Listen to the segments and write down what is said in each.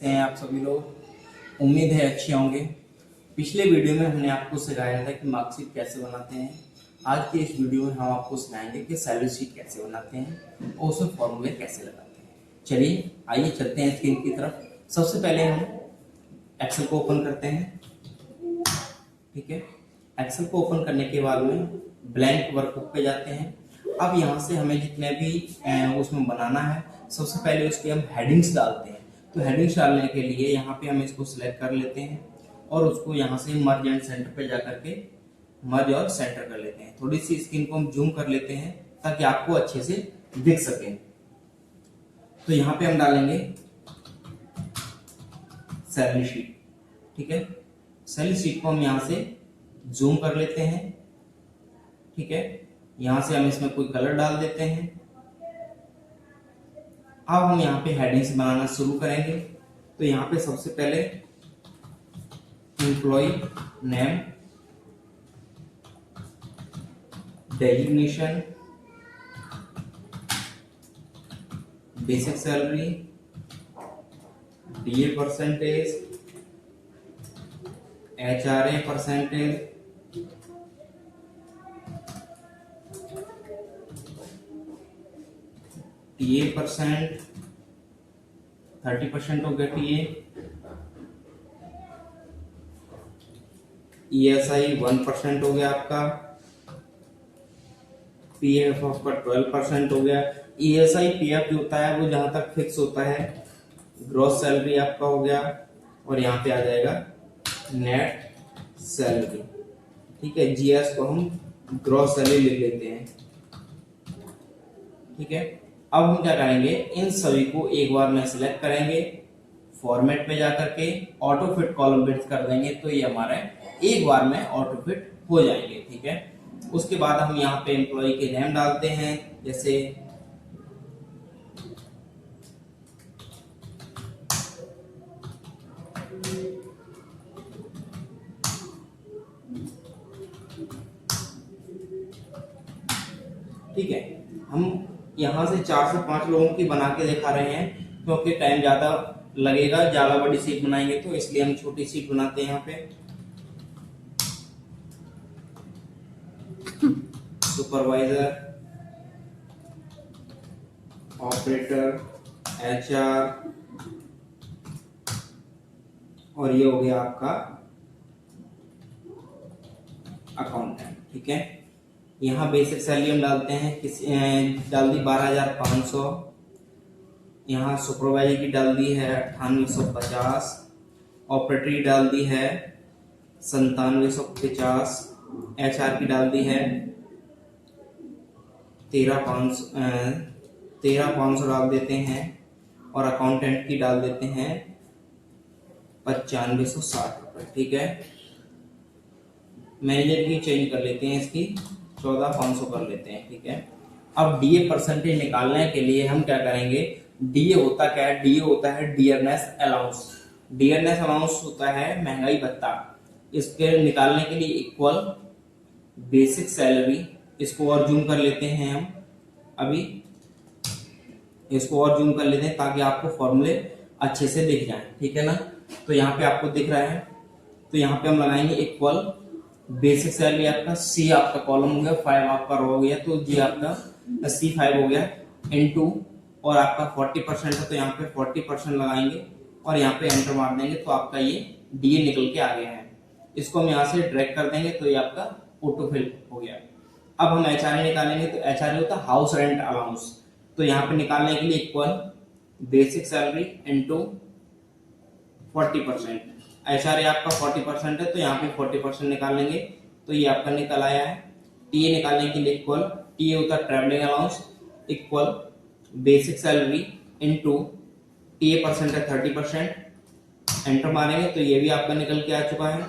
कैसे हैं आप सभी लोग। उम्मीद है अच्छे होंगे। पिछले वीडियो में हमने आपको सिखाया था कि मार्कशीट कैसे बनाते हैं। आज की इस वीडियो में हम आपको सिखाएंगे कि सैलरी शीट कैसे बनाते हैं और उसमें फॉर्मूले कैसे लगाते हैं। चलिए आइए चलते हैं स्क्रीन की तरफ। सबसे पहले हम एक्सेल को ओपन करते हैं। ठीक है, एक्सेल को ओपन करने के बाद में ब्लैंक वर्कबुक पे जाते हैं। अब यहाँ से हमें जितने भी उसमें बनाना है, सबसे पहले उसके हम हेडिंग्स डालते हैं। तो हेडिंग्स डालने के लिए यहाँ पे हम इसको सिलेक्ट कर लेते हैं और उसको यहाँ से मर्ज एंड सेंटर पे जाकर के मर्ज और सेंटर कर लेते हैं। थोड़ी सी स्क्रीन को हम जूम कर लेते हैं ताकि आपको अच्छे से दिख सके। तो यहाँ पे हम डालेंगे सैलरी शीट। ठीक है, सैलरी शीट को हम यहाँ से जूम कर लेते हैं। ठीक है, यहाँ से हम इसमें कोई कलर डाल देते हैं। अब हम यहाँ पे हेडिंग्स बनाना शुरू करेंगे। तो यहाँ पे सबसे पहले employ name, designation, basic salary, DA percentage, HRA percentage, TA percent, 30% हो गया टीए, ईएसआई 1% हो गया आपका, पीएफ आपका 12% हो गया। ईएसआई पीएफ जो होता है वो जहां तक फिक्स होता है। ग्रॉस सैलरी आपका हो गया और यहाँ पे आ जाएगा नेट सैलरी। ठीक है, जीएस को हम ग्रॉस सैलरी ले लेते हैं। ठीक है, अब हम क्या करेंगे, इन सभी को एक बार में सिलेक्ट करेंगे, फॉर्मेट पे जाकर के ऑटो फिट कॉलम फिट कर देंगे तो ये हमारे एक बार में ऑटो फिट हो जाएंगे। ठीक है, उसके बाद हम यहाँ पे एम्प्लॉय के नेम डालते हैं, जैसे ठीक है, हम यहाँ से 4 से 5 लोगों की बना के दिखा रहे हैं क्योंकि टाइम ज्यादा लगेगा। ज्यादा बड़ी सीट बनाएंगे तो इसलिए हम छोटी सीट बनाते हैं। यहाँ पे सुपरवाइजर, ऑपरेटर, एचआर और ये हो गया आपका अकाउंटेंट। ठीक है, यहाँ बेसिक सैलरी हम डालते हैं, डाल दी 12,500। यहाँ सुपरवाइजर की डाल दी है 9850, ऑपरेटर की डाल दी है 9750, एचआर की डाल दी है 13,500 डाल देते हैं और अकाउंटेंट की डाल देते हैं 9560 रुपए। ठीक है, मैनेजर की चेंज कर लेते हैं, इसकी 14,500 कर लेते हैं। ठीक है, अब डीए परसेंटेज निकालने के लिए हम क्या करेंगे, डीए होता क्या है, डीए होता है डियरनेस अलाउंस। डियरनेस अलाउंस होता है महंगाई भत्ता। इसके निकालने के लिए इक्वल बेसिक सैलरी, इसको और जूम कर लेते हैं हम, अभी इसको और जूम कर लेते हैं ताकि आपको फॉर्मूले अच्छे से दिख जाए। ठीक है ना, तो यहाँ पे आपको दिख रहा है। तो यहाँ पे हम लगाएंगे इक्वल बेसिक सैलरी, आपका सी आपका कॉलम हो गया, 5 आपका रो हो गया, तो जी आपका C5 हो गया इनटू, और आपका 40% है तो यहाँ पे 40% लगाएंगे और यहाँ पे एंटर मार देंगे तो आपका ये डीए निकल के आ गया है। इसको हम यहाँ से ड्रैग कर देंगे तो ये आपका ऑटोफिल हो गया। अब हम एचआरए निकालेंगे, तो एचआरए होता है हाउस रेंट अलाउंस। तो यहाँ पे निकालने के लिए equal basic salary into 40%। HRA आपका 40% है तो यहाँ पे 40% निकाल लेंगे तो ये आपका निकल आया है। टीए निकालने के लिए इक्वल, टीए होता है travelling allowance, equal basic salary into TA percent है 30%, एंटर मारेंगे तो ये भी आपका निकल के आ चुका है।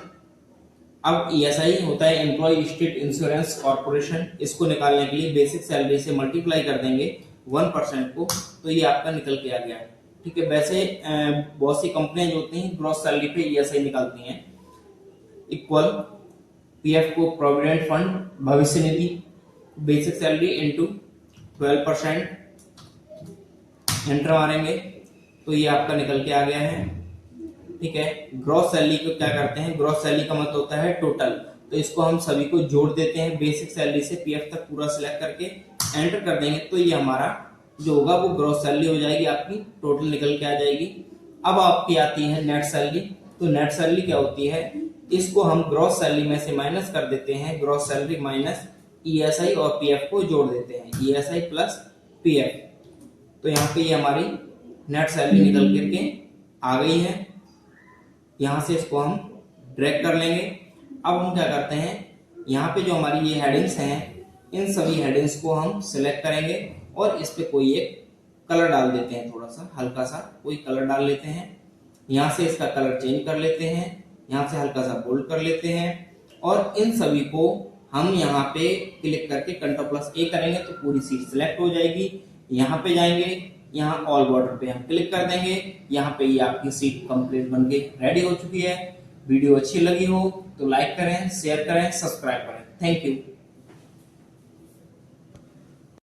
अब ईएसआई होता है एम्प्लॉय स्टेट इंश्योरेंस कॉर्पोरेशन, इसको निकालने के लिए बेसिक सैलरी से मल्टीप्लाई कर देंगे 1% को तो ये आपका निकल के आ गया। ठीक है, वैसे बहुत सी कंपनियां जो होती हैं ग्रॉस सैलरी पे ईएसआई निकालती हैं। इक्वल पीएफ को प्रोविडेंट फंड भविष्य निधि, बेसिक सैलरी इनटू 12%, एंटर मारेंगे तो ये आपका निकल के आ गया है। ठीक है। ग्रॉस सैलरी को क्या करते हैं, ग्रॉस सैलरी का मतलब होता है टोटल, तो इसको हम सभी को जोड़ देते हैं बेसिक सैलरी से पीएफ तक पूरा सिलेक्ट करके एंटर कर देंगे, तो ये हमारा जो होगा वो ग्रॉस सैलरी हो जाएगी, आपकी टोटल निकल के आ जाएगी। अब आपकी आती है नेट सैलरी। तो नेट सैलरी क्या होती है, इसको हम ग्रॉस सैलरी में से माइनस कर देते हैं, ग्रॉस सैलरी माइनस ईएसआई और पीएफ को जोड़ देते हैं, ईएसआई प्लस पीएफ। तो यहाँ पे ये हमारी नेट सैलरी निकल करके आ गई है। यहाँ से इसको हम ड्रैग कर लेंगे। अब हम क्या करते हैं, यहाँ पे जो हमारी ये हेडिंग्स हैं, इन सभी हेडिंग्स को हम सिलेक्ट करेंगे और इस पे कोई एक कलर डाल देते हैं, थोड़ा सा हल्का सा कोई कलर डाल लेते हैं। यहाँ से इसका कलर चेंज कर लेते हैं, यहाँ से हल्का सा बोल्ड कर लेते हैं और इन सभी को हम यहाँ पे क्लिक करके Ctrl+A करेंगे तो पूरी सीट सिलेक्ट हो जाएगी। यहाँ पे जाएंगे, यहाँ ऑल बॉर्डर पे हम क्लिक कर देंगे, यहाँ पे ये आपकी सीट कंप्लीट बन के रेडी हो चुकी है। वीडियो अच्छी लगी हो तो लाइक करें, शेयर करें, सब्सक्राइब करें। Thank you.